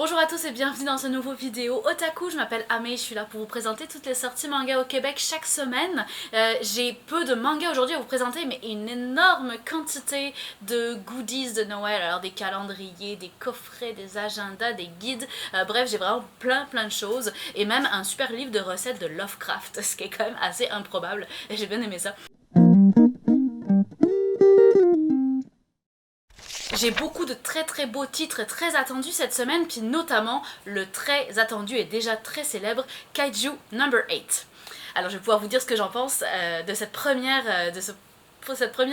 Bonjour à tous et bienvenue dans ce nouveau vidéo Otaku, je m'appelle Ame, je suis là pour vous présenter toutes les sorties manga au Québec chaque semaine. J'ai peu de mangas aujourd'hui à vous présenter, mais une énorme quantité de goodies de Noël, alors des calendriers, des coffrets, des agendas, des guides, bref j'ai vraiment plein de choses, et même un super livre de recettes de Lovecraft, ce qui est quand même assez improbable, et j'ai bien aimé ça. J'ai beaucoup de très beaux titres très attendus cette semaine, puis notamment le très attendu et déjà très célèbre Kaiju Number 8. Alors je vais pouvoir vous dire ce que j'en pense de cette première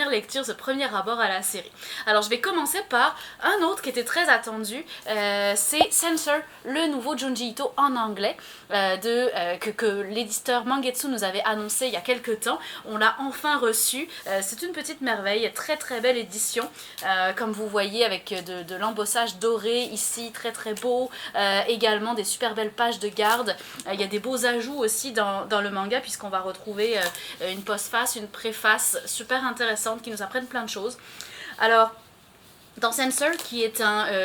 lecture, ce premier rapport à la série. Alors je vais commencer par un autre qui était très attendu, c'est Censor, le nouveau Junji Ito en anglais, que l'éditeur Mangetsu nous avait annoncé il y a quelques temps. On l'a enfin reçu, c'est une petite merveille, très belle édition, comme vous voyez avec de l'embossage doré ici, très beau, également des super belles pages de garde, il y a des beaux ajouts aussi dans le manga puisqu'on va retrouver une postface, une préface super intéressantes qui nous apprennent plein de choses. Alors, dans Censor, qui est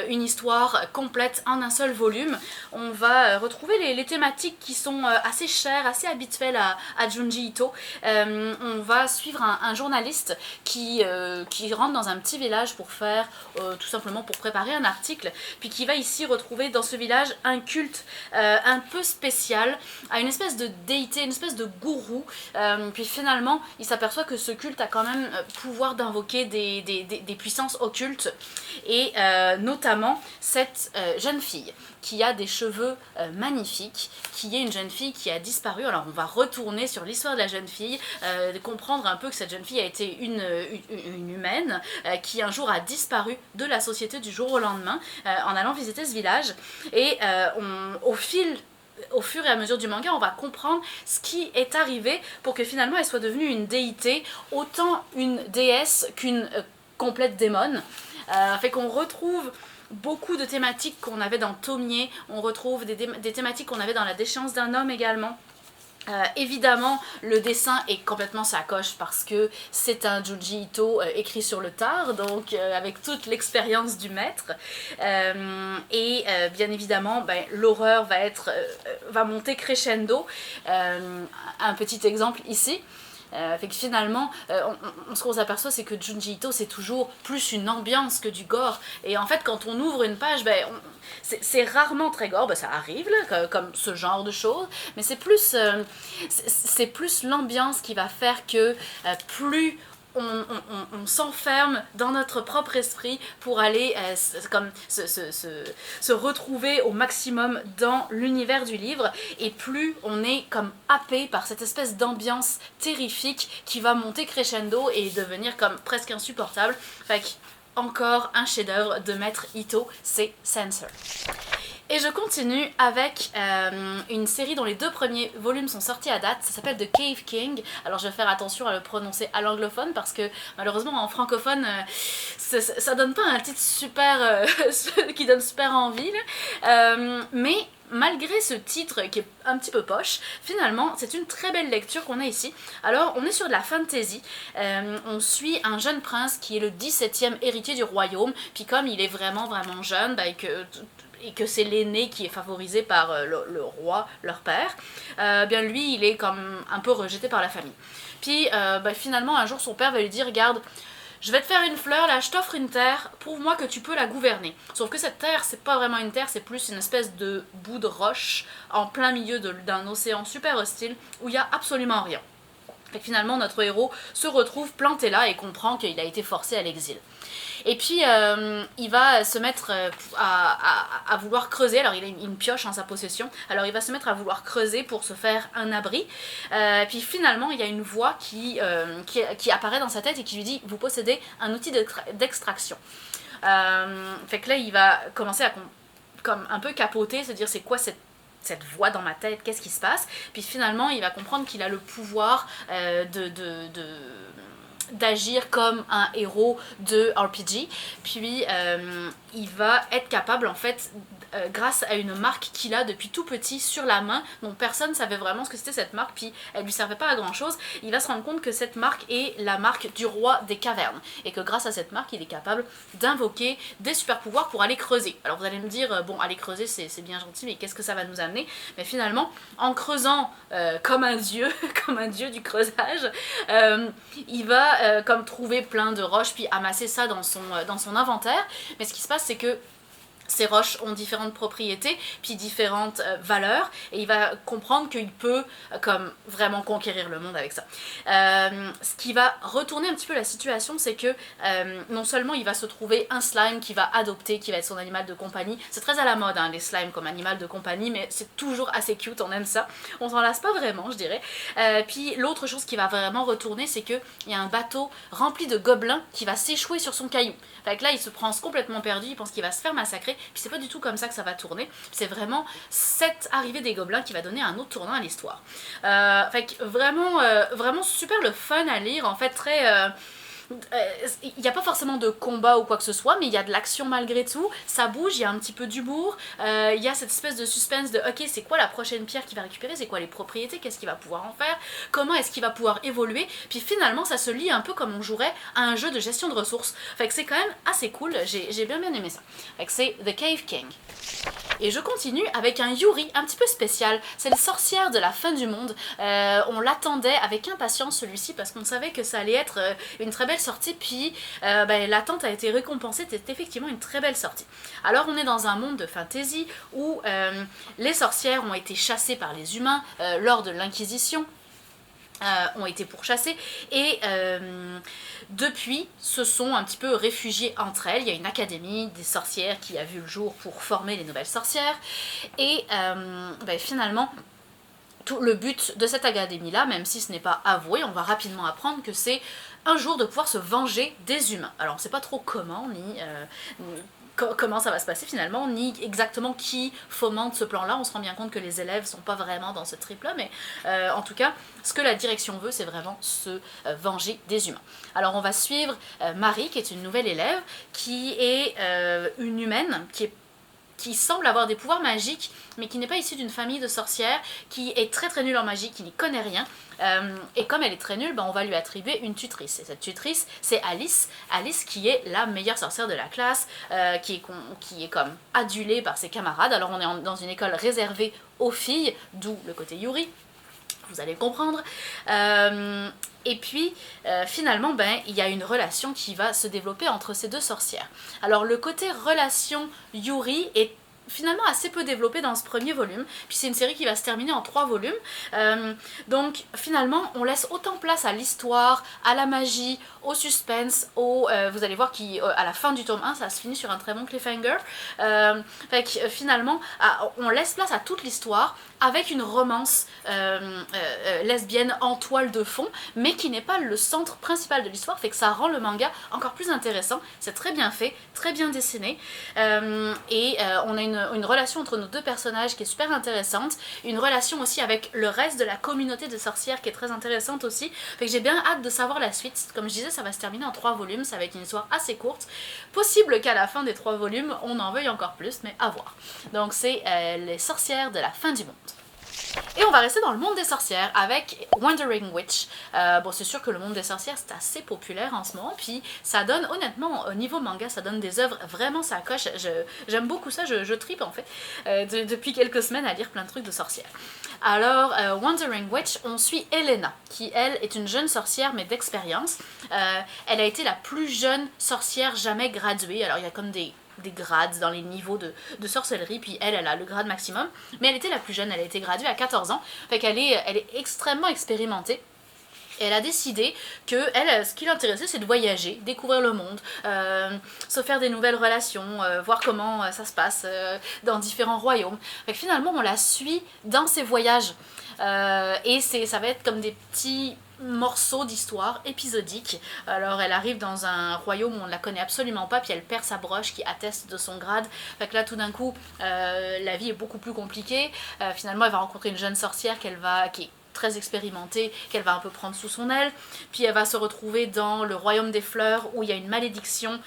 une histoire complète en un seul volume, on va retrouver les thématiques qui sont assez chères, assez habituelles à Junji Ito. On va suivre un journaliste qui rentre dans un petit village pour faire, tout simplement pour préparer un article, puis qui va ici retrouver dans ce village un culte un peu spécial, à une espèce de déité, une espèce de gourou, puis finalement il s'aperçoit que ce culte a quand même pouvoir d'invoquer des puissances occultes, et notamment cette jeune fille qui a des cheveux magnifiques, qui est une jeune fille qui a disparu. Alors on va retourner sur l'histoire de la jeune fille, comprendre un peu que cette jeune fille a été une humaine qui un jour a disparu de la société du jour au lendemain en allant visiter ce village, et au fur et à mesure du manga, on va comprendre ce qui est arrivé pour que finalement elle soit devenue une déité, autant une déesse qu'une complète démone. Fait qu'on retrouve beaucoup de thématiques qu'on avait dans Tomie, on retrouve des thématiques qu'on avait dans La déchéance d'un homme également. Évidemment, le dessin est complètement sacoche parce que c'est un Junji Ito écrit sur le tard, donc avec toute l'expérience du maître. Bien évidemment, l'horreur va monter crescendo. Un petit exemple ici. Fait que finalement, ce qu'on s'aperçoit, c'est que Junji Ito, c'est toujours plus une ambiance que du gore. Et en fait, quand on ouvre une page, c'est rarement très gore, ça arrive, là, comme ce genre de choses, mais c'est plus l'ambiance qui va faire que plus on s'enferme dans notre propre esprit pour aller se retrouver au maximum dans l'univers du livre, et plus on est comme happé par cette espèce d'ambiance terrifique qui va monter crescendo et devenir comme presque insupportable. Fait que, encore un chef-d'œuvre de maître Ito, c'est Censor. Et je continue avec une série dont les 2 premiers volumes sont sortis à date, ça s'appelle The Cave King. Alors je vais faire attention à le prononcer à l'anglophone parce que malheureusement en francophone ça donne pas un titre super qui donne super envie, mais malgré ce titre qui est un petit peu poche, finalement c'est une très belle lecture qu'on a ici. Alors on est sur de la fantasy, on suit un jeune prince qui est le 17e héritier du royaume, puis comme il est vraiment jeune, et que c'est l'aîné qui est favorisé par le roi, leur père, bien lui il est comme un peu rejeté par la famille. Puis finalement un jour son père va lui dire: regarde, je vais te faire une fleur, là je t'offre une terre, prouve-moi que tu peux la gouverner. Sauf que cette terre, c'est pas vraiment une terre, c'est plus une espèce de bout de roche en plein milieu d'un océan super hostile où il y a absolument rien. Et finalement notre héros se retrouve planté là et comprend qu'il a été forcé à l'exil. Et puis il va se mettre à vouloir creuser. Alors il a une pioche en sa possession, alors il va se mettre à vouloir creuser pour se faire un abri, puis finalement il y a une voix qui apparaît dans sa tête et qui lui dit: vous possédez un outil d'extraction. Fait que là il va commencer à comme un peu capoter, se dire: c'est quoi cette voix dans ma tête, qu'est-ce qui se passe? Puis finalement il va comprendre qu'il a le pouvoir d'agir comme un héros de RPG, puis il va être capable en fait grâce à une marque qu'il a depuis tout petit sur la main, dont personne ne savait vraiment ce que c'était cette marque, puis elle lui servait pas à grand chose, il va se rendre compte que cette marque est la marque du roi des cavernes, et que grâce à cette marque il est capable d'invoquer des super pouvoirs pour aller creuser. Alors vous allez me dire, bon aller creuser c'est bien gentil, mais qu'est-ce que ça va nous amener? Mais finalement, en creusant comme un dieu, comme un dieu du creusage, il va comme trouver plein de roches, puis amasser ça dans son inventaire, mais ce qui se passe c'est que ces roches ont différentes propriétés, puis différentes valeurs, et il va comprendre qu'il peut comme vraiment conquérir le monde avec ça. Ce qui va retourner un petit peu la situation, c'est que non seulement il va se trouver un slime qui va adopter, qui va être son animal de compagnie, c'est très à la mode hein, les slimes comme animal de compagnie, mais c'est toujours assez cute, on aime ça, on s'en lasse pas vraiment je dirais. Puis l'autre chose qui va vraiment retourner, c'est qu'il y a un bateau rempli de gobelins qui va s'échouer sur son caillou. Fait que là il se prend complètement perdu, il pense qu'il va se faire massacrer, puis c'est pas du tout comme ça que ça va tourner, c'est vraiment cette arrivée des gobelins qui va donner un autre tournant à l'histoire. Fait que vraiment, vraiment super le fun à lire, en fait très... il n'y a pas forcément de combat ou quoi que ce soit, mais il y a de l'action malgré tout, ça bouge, il y a un petit peu d'humour, il y a cette espèce de suspense de ok c'est quoi la prochaine pierre qu'il va récupérer, c'est quoi les propriétés, qu'est-ce qu'il va pouvoir en faire, comment est-ce qu'il va pouvoir évoluer, puis finalement ça se lit un peu comme on jouerait à un jeu de gestion de ressources, fait que c'est quand même assez cool, j'ai bien aimé ça, fait que c'est The Cave King. Et je continue avec un Yuri un petit peu spécial, c'est le sorcière de la fin du monde, on l'attendait avec impatience celui-ci parce qu'on savait que ça allait être une très belle sortie, puis l'attente a été récompensée, c'était effectivement une très belle sortie. Alors on est dans un monde de fantasy où les sorcières ont été chassées par les humains lors de l'Inquisition, ont été pourchassées et depuis se sont un petit peu réfugiées entre elles. Il y a une académie des sorcières qui a vu le jour pour former les nouvelles sorcières et finalement tout le but de cette académie là, même si ce n'est pas avoué, on va rapidement apprendre que c'est un jour de pouvoir se venger des humains. Alors on ne sait pas trop comment ni comment ça va se passer finalement, ni exactement qui fomente ce plan-là. On se rend bien compte que les élèves sont pas vraiment dans ce trip-là, mais en tout cas, ce que la direction veut, c'est vraiment se venger des humains. Alors on va suivre Marie, qui est une nouvelle élève, qui est une humaine, qui semble avoir des pouvoirs magiques, mais qui n'est pas issue d'une famille de sorcières, qui est très très nulle en magie, qui n'y connaît rien. Et comme elle est très nulle, on va lui attribuer une tutrice. Et cette tutrice, c'est Alice. Alice qui est la meilleure sorcière de la classe, qui est comme adulée par ses camarades. Alors on est dans une école réservée aux filles, d'où le côté Yuri, vous allez comprendre. Et puis, finalement, il y a une relation qui va se développer entre ces deux sorcières. Alors, le côté relation Yuri est finalement assez peu développé dans ce premier volume, puis c'est une série qui va se terminer en 3 volumes, donc finalement on laisse autant place à l'histoire, à la magie, au suspense, vous allez voir qu'à la fin du tome 1 ça se finit sur un très bon cliffhanger, fait que finalement on laisse place à toute l'histoire avec une romance lesbienne en toile de fond, mais qui n'est pas le centre principal de l'histoire, fait que ça rend le manga encore plus intéressant, c'est très bien fait, très bien dessiné, et on a une relation entre nos deux personnages qui est super intéressante, une relation aussi avec le reste de la communauté de sorcières qui est très intéressante aussi, fait que j'ai bien hâte de savoir la suite. Comme je disais, ça va se terminer en 3 volumes, ça va être une histoire assez courte, possible qu'à la fin des 3 volumes on en veuille encore plus, mais à voir. Donc c'est les sorcières de la fin du monde. Et on va rester dans le monde des sorcières avec Wandering Witch. Bon, c'est sûr que le monde des sorcières c'est assez populaire en ce moment, puis ça donne, honnêtement, au niveau manga, ça donne des œuvres vraiment ça coche. J'aime beaucoup ça, je tripe en fait, depuis quelques semaines à lire plein de trucs de sorcières. Alors, Wandering Witch, on suit Elena, qui elle est une jeune sorcière mais d'expérience. Elle a été la plus jeune sorcière jamais graduée, alors il y a comme des grades dans les niveaux de sorcellerie, puis elle a le grade maximum, mais elle était la plus jeune, elle a été graduée à 14 ans, fait qu'elle est extrêmement expérimentée. Et elle a décidé que elle, ce qui l'intéressait, c'est de voyager, découvrir le monde, se faire des nouvelles relations, voir comment ça se passe dans différents royaumes. Fait que finalement, on la suit dans ses voyages. Et ça va être comme des petits morceaux d'histoire épisodiques. Alors elle arrive dans un royaume où on ne la connaît absolument pas, puis elle perd sa broche qui atteste de son grade. Fait que là tout d'un coup la vie est beaucoup plus compliquée. Finalement elle va rencontrer une jeune sorcière qui est très expérimentée qu'elle va un peu prendre sous son aile. Puis elle va se retrouver dans le royaume des fleurs où il y a une malédiction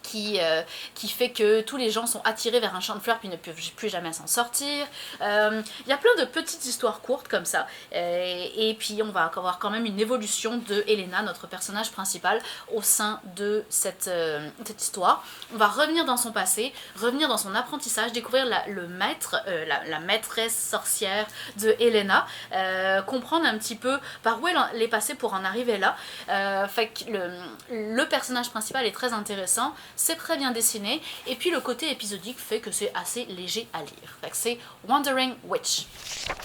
qui fait que tous les gens sont attirés vers un champ de fleurs puis ne peuvent plus jamais s'en sortir. Il y a plein de petites histoires courtes comme ça. Et puis on va avoir quand même une évolution de Elena, notre personnage principal, au sein de cette histoire. On va revenir dans son passé, revenir dans son apprentissage, découvrir le maître, la maîtresse sorcière de Elena, comprendre un petit peu par où elle est passée pour en arriver là. Fait que le personnage principal est très intéressant. C'est très bien dessiné, et puis le côté épisodique fait que c'est assez léger à lire. Fait que c'est Wandering Witch.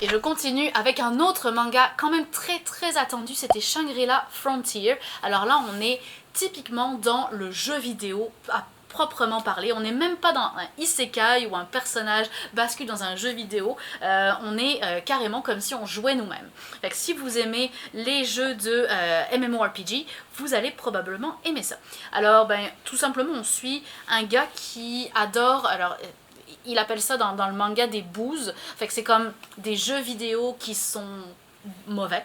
Et je continue avec un autre manga quand même très très attendu, c'était Shangri-La Frontier. Alors là on est typiquement dans le jeu vidéo à proprement parler, on n'est même pas dans un isekai où un personnage bascule dans un jeu vidéo, on est carrément comme si on jouait nous-mêmes. Fait que si vous aimez les jeux de MMORPG, vous allez probablement aimer ça. Alors ben tout simplement on suit un gars qui adore, alors il appelle ça dans le manga des booze, fait que c'est comme des jeux vidéo qui sont mauvais,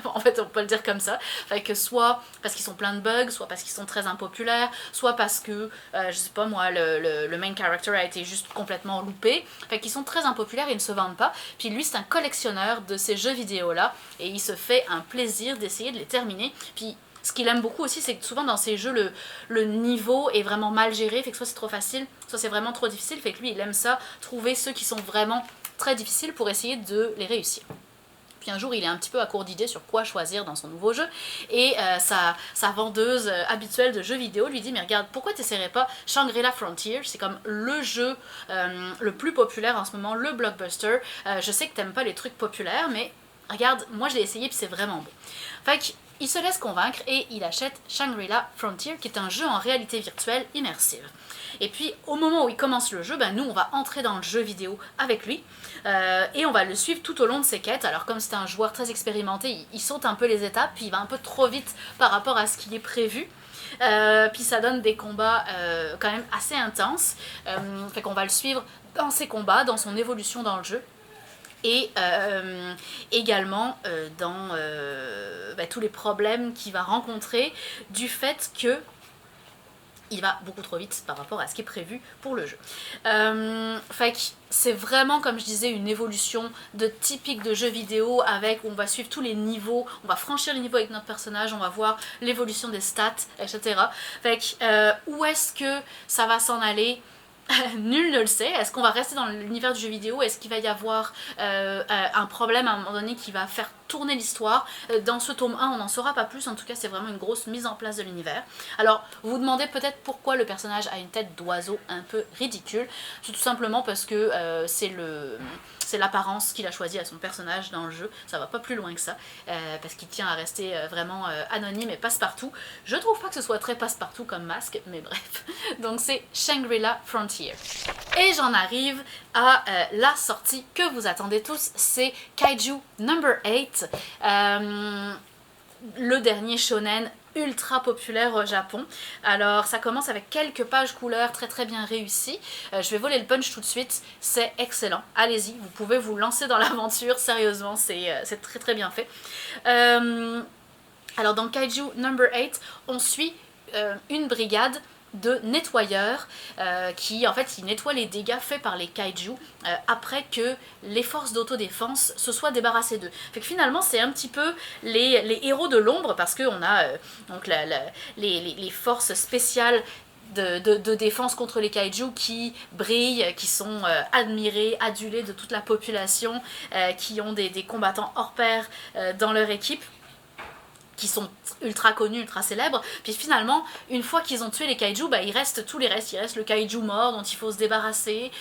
en fait on peut le dire comme ça, fait que soit parce qu'ils sont pleins de bugs, soit parce qu'ils sont très impopulaires, soit parce que, je sais pas moi, le main character a été juste complètement loupé, fait qu'ils sont très impopulaires et ne se vendent pas, puis lui c'est un collectionneur de ces jeux vidéo là, et il se fait un plaisir d'essayer de les terminer, puis ce qu'il aime beaucoup aussi, c'est que souvent dans ces jeux, le niveau est vraiment mal géré, fait que soit c'est trop facile, soit c'est vraiment trop difficile, fait que lui il aime ça, trouver ceux qui sont vraiment très difficiles pour essayer de les réussir. Puis un jour il est un petit peu à court d'idées sur quoi choisir dans son nouveau jeu, et sa vendeuse habituelle de jeux vidéo lui dit mais regarde, pourquoi t'essaierais pas Shangri-La Frontier, c'est comme le jeu le plus populaire en ce moment, le blockbuster, je sais que t'aimes pas les trucs populaires mais regarde, moi je l'ai essayé puis c'est vraiment bon. Fait qu'il se laisse convaincre et il achète Shangri-La Frontier qui est un jeu en réalité virtuelle immersive. Et puis au moment où il commence le jeu, ben, nous on va entrer dans le jeu vidéo avec lui et on va le suivre tout au long de ses quêtes. Alors comme c'est un joueur très expérimenté, il saute un peu les étapes, puis il va un peu trop vite par rapport à ce qui est prévu. Puis ça donne des combats quand même assez intenses, fait qu'on va le suivre dans ses combats, dans son évolution dans le jeu. Et également dans tous les problèmes qu'il va rencontrer du fait que il va beaucoup trop vite par rapport à ce qui est prévu pour le jeu. Fait que c'est vraiment, comme je disais, une évolution de typique de jeu vidéo avec où on va suivre tous les niveaux, on va franchir les niveaux avec notre personnage, on va voir l'évolution des stats, etc. Fait que où est-ce que ça va s'en aller? Nul ne le sait. Est-ce qu'on va rester dans l'univers du jeu vidéo? Est-ce qu'il va y avoir un problème à un moment donné qui va faire tourner l'histoire? Dans ce tome 1, on n'en saura pas plus. En tout cas, c'est vraiment une grosse mise en place de l'univers. Alors, vous vous demandez peut-être pourquoi le personnage a une tête d'oiseau un peu ridicule. C'est tout simplement parce que c'est l'apparence qu'il a choisie à son personnage dans le jeu. Ça va pas plus loin que ça, parce qu'il tient à rester vraiment anonyme et passe-partout. Je trouve pas que ce soit très passe-partout comme masque, mais bref. Donc c'est Shangri-La Frontier. Et j'en arrive à la sortie que vous attendez tous, c'est Kaiju Number 8, le dernier shonen ultra populaire au Japon. Alors ça commence avec quelques pages couleurs très très bien réussies. Je vais voler le punch tout de suite, c'est excellent. Allez-y, vous pouvez vous lancer dans l'aventure, sérieusement, c'est très très bien fait. Alors dans Kaiju Number 8, on suit une brigade de nettoyeurs qui en fait ils nettoient les dégâts faits par les kaiju après que les forces d'autodéfense se soient débarrassées d'eux. Fait que finalement c'est un petit peu les héros de l'ombre parce qu'on a donc les forces spéciales de défense contre les kaiju qui brillent, qui sont admirés, adulés de toute la population, qui ont des combattants hors pair dans leur équipe, qui sont ultra connus, ultra célèbres, puis finalement, une fois qu'ils ont tué les kaiju, bah, il reste tous les restes, il reste le kaiju mort dont il faut se débarrasser,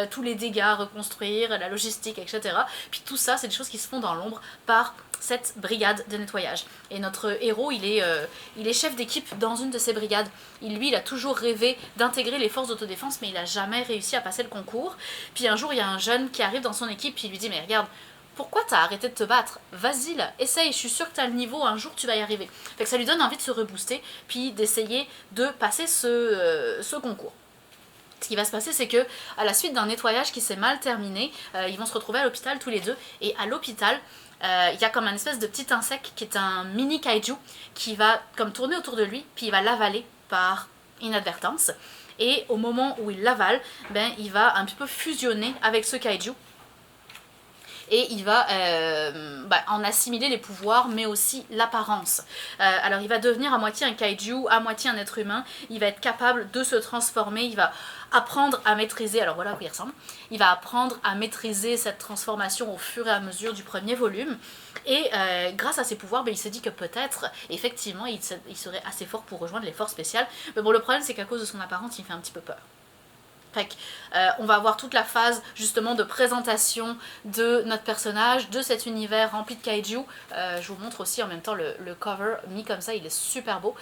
tous les dégâts à reconstruire, la logistique, etc. Puis tout ça, c'est des choses qui se font dans l'ombre par cette brigade de nettoyage. Et notre héros, il est chef d'équipe dans une de ces brigades. Il a toujours rêvé d'intégrer les forces d'autodéfense, mais il n'a jamais réussi à passer le concours. Puis un jour, il y a un jeune qui arrive dans son équipe, puis il lui dit « Mais regarde, pourquoi t'as arrêté de te battre? Vas-y là, essaye, je suis sûre que t'as le niveau, un jour tu vas y arriver. » Fait que ça lui donne envie de se rebooster, puis d'essayer de passer ce concours. Ce qui va se passer, c'est que à la suite d'un nettoyage qui s'est mal terminé, ils vont se retrouver à l'hôpital tous les deux. Et à l'hôpital, il y a comme un espèce de petit insecte qui est un mini kaiju qui va comme tourner autour de lui, puis il va l'avaler par inadvertance. Et au moment où il l'avale, ben, il va un petit peu fusionner avec ce kaiju. Et il va en assimiler les pouvoirs, mais aussi l'apparence. Alors il va devenir à moitié un kaiju, à moitié un être humain. Il va être capable de se transformer, il va apprendre à maîtriser, alors voilà à quoi il ressemble, il va apprendre à maîtriser cette transformation au fur et à mesure du premier volume. Et grâce à ses pouvoirs, il se dit que peut-être, effectivement, il serait assez fort pour rejoindre les forces spéciales. Mais bon, le problème, c'est qu'à cause de son apparence, il fait un petit peu peur. Fait on va avoir toute la phase justement de présentation de notre personnage, de cet univers rempli de kaiju. Je vous montre aussi en même temps le cover mis comme ça, il est super beau.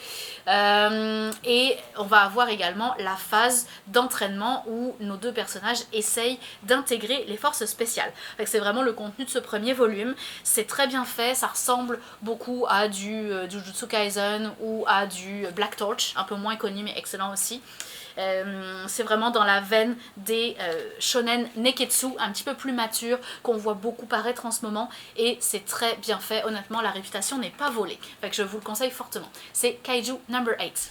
Et on va avoir également la phase d'entraînement où nos deux personnages essayent d'intégrer les forces spéciales. C'est vraiment le contenu de ce premier volume. C'est très bien fait, ça ressemble beaucoup à du Jujutsu Kaisen ou à du Black Torch, un peu moins connu mais excellent aussi. C'est vraiment dans la veine des shonen neketsu, un petit peu plus mature, qu'on voit beaucoup paraître en ce moment, et c'est très bien fait. Honnêtement, la réputation n'est pas volée, fait que je vous le conseille fortement. C'est Kaiju Number 8.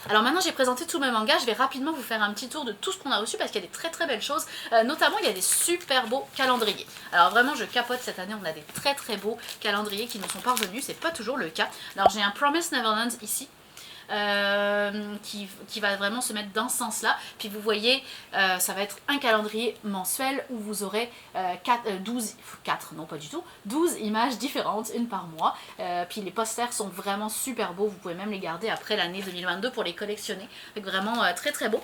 Alors maintenant j'ai présenté tous mes mangas, je vais rapidement vous faire un petit tour de tout ce qu'on a reçu parce qu'il y a des très très belles choses, notamment il y a des super beaux calendriers. Alors vraiment je capote, cette année on a des très très beaux calendriers qui nous sont parvenus, c'est pas toujours le cas. Alors j'ai un Promise Neverland ici, qui va vraiment se mettre dans ce sens-là. Puis vous voyez, ça va être un calendrier mensuel où vous aurez 12 images différentes, une par mois. Puis les posters sont vraiment super beaux, vous pouvez même les garder après l'année 2022 pour les collectionner. Donc vraiment très très beau.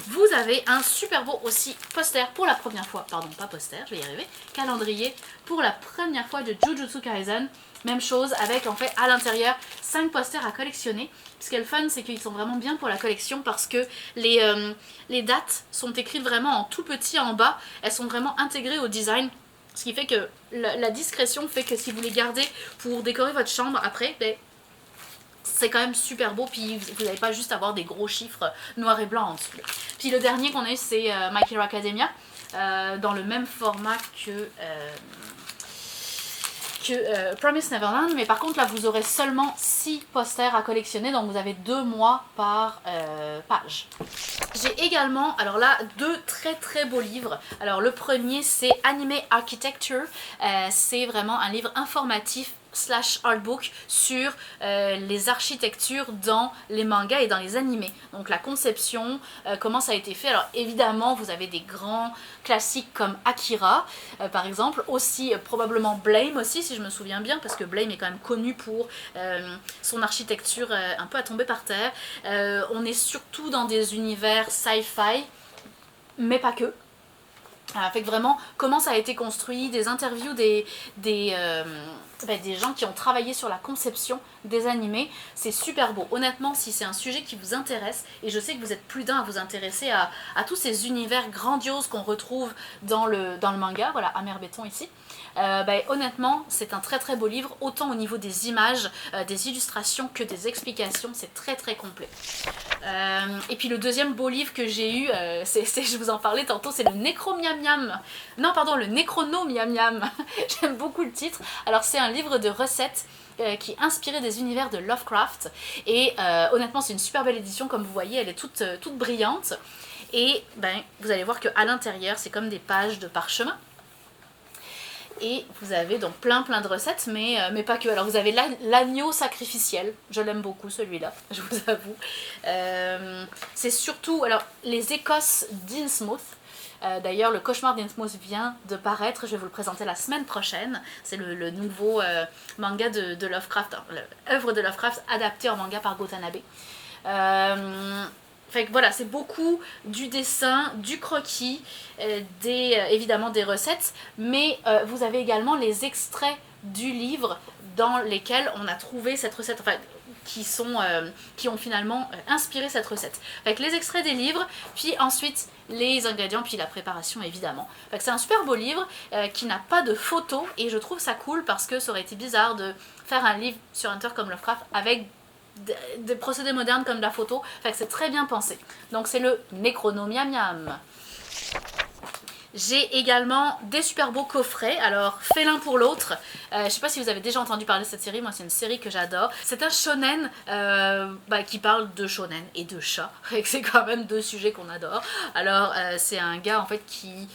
Vous avez un super beau aussi poster pour la première fois, pardon pas poster, je vais y arriver, calendrier pour la première fois de Jujutsu Kaisen. Même chose avec en fait à l'intérieur 5 posters à collectionner. Ce qui est le fun, c'est qu'ils sont vraiment bien pour la collection parce que les dates sont écrites vraiment en tout petit en bas. Elles sont vraiment intégrées au design. Ce qui fait que la discrétion fait que si vous les gardez pour décorer votre chambre après, c'est quand même super beau. Puis vous n'allez pas juste avoir des gros chiffres noirs et blancs en dessous. Puis le dernier qu'on a eu, c'est My Hero Academia. Dans le même format que Promise Neverland, mais par contre là vous aurez seulement 6 posters à collectionner, donc vous avez 2 mois par page. J'ai également, alors là, 2 très très beaux livres. Alors le premier c'est Anime Architecture, c'est vraiment un livre informatif / artbook sur les architectures dans les mangas et dans les animés. Donc la conception, comment ça a été fait. Alors évidemment vous avez des grands classiques comme Akira par exemple, aussi probablement Blame aussi si je me souviens bien, parce que Blame est quand même connu pour son architecture un peu à tomber par terre. On est surtout dans des univers sci-fi, mais pas que. Fait que vraiment comment ça a été construit, des interviews des gens qui ont travaillé sur la conception des animés, c'est super beau. Honnêtement, si c'est un sujet qui vous intéresse, et je sais que vous êtes plus d'un à vous intéresser à tous ces univers grandioses qu'on retrouve dans le manga, voilà, Amer Béton ici, honnêtement, c'est un très très beau livre, autant au niveau des images, des illustrations que des explications, c'est très très complet. Et puis le deuxième beau livre que j'ai eu, je vous en parlais tantôt, c'est le le Necrono Miam Miam. J'aime beaucoup le titre. Alors c'est un livre de recettes qui est inspiré des univers de Lovecraft, et honnêtement c'est une super belle édition, comme vous voyez elle est toute brillante, et vous allez voir qu'à l'intérieur c'est comme des pages de parchemin. Et vous avez donc plein de recettes, mais pas que. Alors vous avez l'agneau sacrificiel, je l'aime beaucoup celui-là, je vous avoue. C'est surtout, alors les Écosses d'Innsmouth. D'ailleurs le cauchemar d'Innsmouth vient de paraître, je vais vous le présenter la semaine prochaine. C'est le nouveau manga de Lovecraft, l'œuvre de Lovecraft adaptée en manga par Gotanabe. Fait que voilà, c'est beaucoup du dessin, du croquis, évidemment des recettes, mais vous avez également les extraits du livre dans lesquels on a trouvé cette recette, enfin qui ont finalement inspiré cette recette. Fait que les extraits des livres, puis ensuite les ingrédients, puis la préparation évidemment. Fait que c'est un super beau livre qui n'a pas de photos, et je trouve ça cool parce que ça aurait été bizarre de faire un livre sur un auteur comme Lovecraft avec des procédés modernes comme de la photo, fait que c'est très bien pensé. Donc c'est le Necronomiam Miam. J'ai également des super beaux coffrets, alors fait l'un pour l'autre. Je sais pas si vous avez déjà entendu parler de cette série, moi c'est une série que j'adore. C'est un shonen qui parle de shonen et de chats, et c'est quand même deux sujets qu'on adore. Alors c'est un gars en fait qui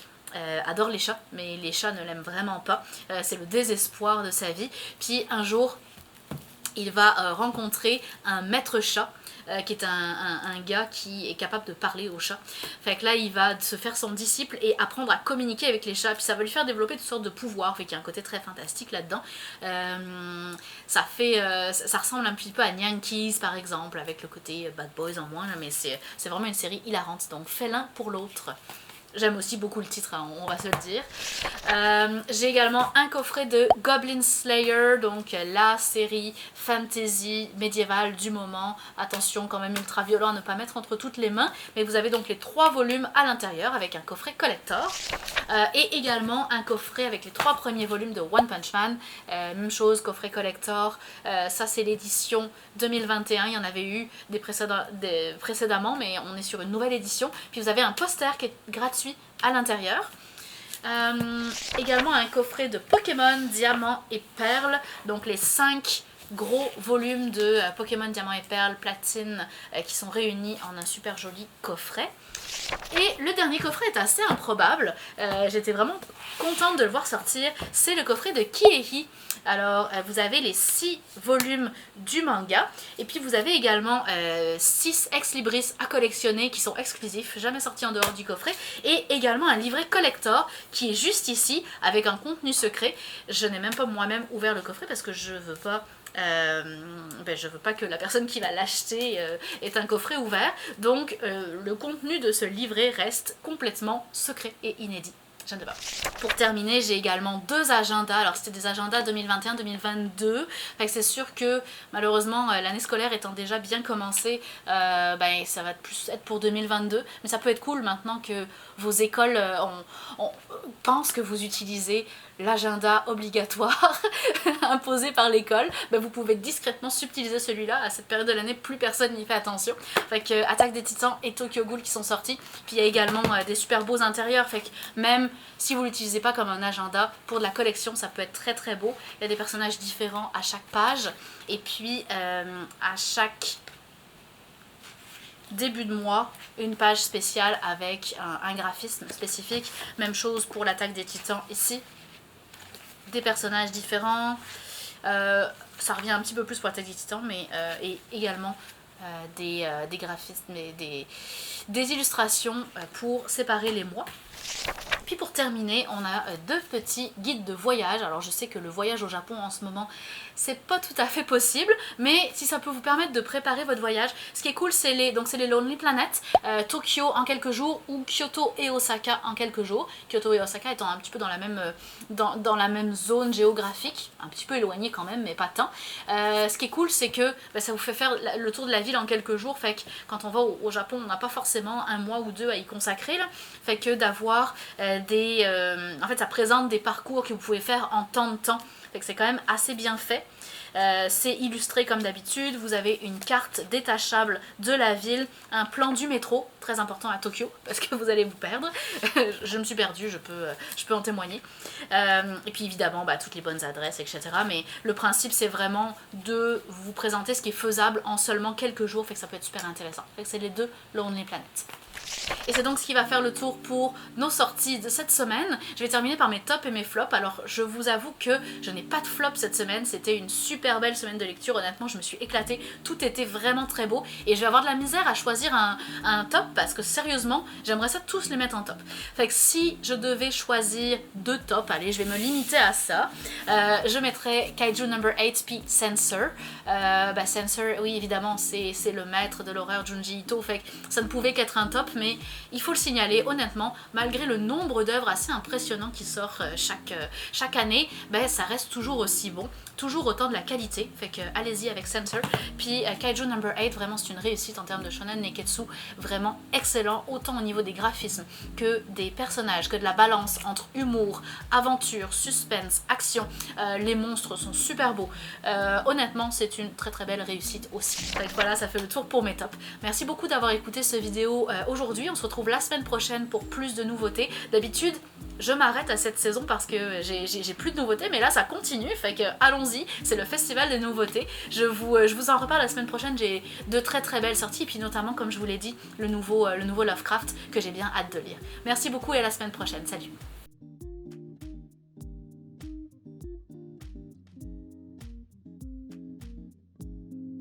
adore les chats, mais les chats ne l'aiment vraiment pas. C'est le désespoir de sa vie. Puis un jour, il va rencontrer un maître chat, qui est un gars qui est capable de parler aux chats. Fait que là, il va se faire son disciple et apprendre à communiquer avec les chats. Puis ça va lui faire développer toutes sortes de pouvoirs. Fait qu'il y a un côté très fantastique là-dedans. Ça ressemble un petit peu à Yankees, par exemple, avec le côté Bad Boys en moins. Mais c'est vraiment une série hilarante. Donc fais l'un pour l'autre. J'aime aussi beaucoup le titre, hein, on va se le dire. J'ai également un coffret de Goblin Slayer, donc la série fantasy médiévale du moment. Attention, quand même ultra violent à ne pas mettre entre toutes les mains. Mais vous avez donc les 3 volumes à l'intérieur avec un coffret collector. Et également un coffret avec les 3 premiers volumes de One Punch Man. Même chose, coffret collector. Ça c'est l'édition 2021, il y en avait eu des précédemment, mais on est sur une nouvelle édition. Puis vous avez un poster qui est gratuit à l'intérieur. Également un coffret de Pokémon Diamant et Perle, donc les 5 gros volumes de Pokémon Diamant et Perle Platine qui sont réunis en un super joli coffret. Et le dernier coffret est assez improbable, j'étais vraiment contente de le voir sortir, c'est le coffret de Kiehi. Alors vous avez les 6 volumes du manga et puis vous avez également 6 ex-libris à collectionner qui sont exclusifs, jamais sortis en dehors du coffret, et également un livret collector qui est juste ici avec un contenu secret. Je n'ai même pas moi-même ouvert le coffret parce que je veux pas que la personne qui va l'acheter ait un coffret ouvert, donc le contenu de ce livret reste complètement secret et inédit. Je ne sais pas. Pour terminer, j'ai également 2 agendas. Alors c'était des agendas 2021-2022. C'est sûr que malheureusement l'année scolaire étant déjà bien commencée, ça va plus être pour 2022. Mais ça peut être cool maintenant que vos écoles pensent que vous utilisez l'agenda obligatoire imposé par l'école. Vous pouvez discrètement subtiliser celui-là. À cette période de l'année, plus personne n'y fait attention. Fait que Attaque des Titans et Tokyo Ghoul qui sont sortis. Puis il y a également des super beaux intérieurs. Fait que même si vous l'utilisez pas comme un agenda, pour de la collection, ça peut être très très beau. Il y a des personnages différents à chaque page. Et puis à chaque début de mois, une page spéciale avec un graphisme spécifique. Même chose pour l'Attaque des Titans ici. Des personnages différents, ça revient un petit peu plus pour l'Attaque des Titans, mais et également des graphismes et des illustrations pour séparer les mois. Puis pour terminer, on a 2 petits guides de voyage. Alors je sais que le voyage au Japon en ce moment, c'est pas tout à fait possible, mais si ça peut vous permettre de préparer votre voyage, ce qui est cool, c'est les Lonely Planet, Tokyo en quelques jours ou Kyoto et Osaka en quelques jours. Kyoto et Osaka étant un petit peu dans la même zone géographique, un petit peu éloigné quand même, mais pas tant. Ce qui est cool, c'est que ça vous fait faire le tour de la ville en quelques jours, fait que quand on va au Japon, on n'a pas forcément 1 mois ou 2 à y consacrer, là. Fait que d'avoir en fait ça présente des parcours que vous pouvez faire en tant de temps, fait que c'est quand même assez bien fait. C'est illustré comme d'habitude, vous avez une carte détachable de la ville, un plan du métro, très important à Tokyo parce que vous allez vous perdre. Je me suis perdue, je peux en témoigner. Et puis évidemment toutes les bonnes adresses, etc. Mais le principe c'est vraiment de vous présenter ce qui est faisable en seulement quelques jours, fait que ça peut être super intéressant. Fait que c'est les 2 Lonely Planet. Et c'est donc ce qui va faire le tour pour nos sorties de cette semaine. Je vais terminer par mes tops et mes flops. Alors je vous avoue que je n'ai pas de flop cette semaine, c'était une super belle semaine de lecture, honnêtement je me suis éclatée, tout était vraiment très beau et je vais avoir de la misère à choisir un top parce que sérieusement j'aimerais ça tous les mettre en top. Fait que si je devais choisir 2 tops, allez je vais me limiter à ça, je mettrais Kaiju Number 8 puis Censor. Censor, oui évidemment c'est le maître de l'horreur Junji Ito, fait que ça ne pouvait qu'être un top. mais il faut le signaler, honnêtement, malgré le nombre d'œuvres assez impressionnant qui sort chaque année, ben, ça reste toujours aussi bon, toujours autant de la qualité, fait que allez-y avec Censor. Puis Kaiju Number 8, vraiment c'est une réussite en termes de shonen neketsu, vraiment excellent, autant au niveau des graphismes que des personnages, que de la balance entre humour, aventure, suspense, action. Les monstres sont super beaux. Honnêtement, c'est une très très belle réussite aussi. Donc voilà, ça fait le tour pour mes tops. Merci beaucoup d'avoir écouté ce vidéo aujourd'hui. On se retrouve la semaine prochaine pour plus de nouveautés. D'habitude, je m'arrête à cette saison parce que j'ai plus de nouveautés, mais là ça continue, fait que allons-y, c'est le festival des nouveautés. Je vous en reparle la semaine prochaine, j'ai de très très belles sorties, et puis notamment, comme je vous l'ai dit, le nouveau Lovecraft que j'ai bien hâte de lire. Merci beaucoup et à la semaine prochaine, salut!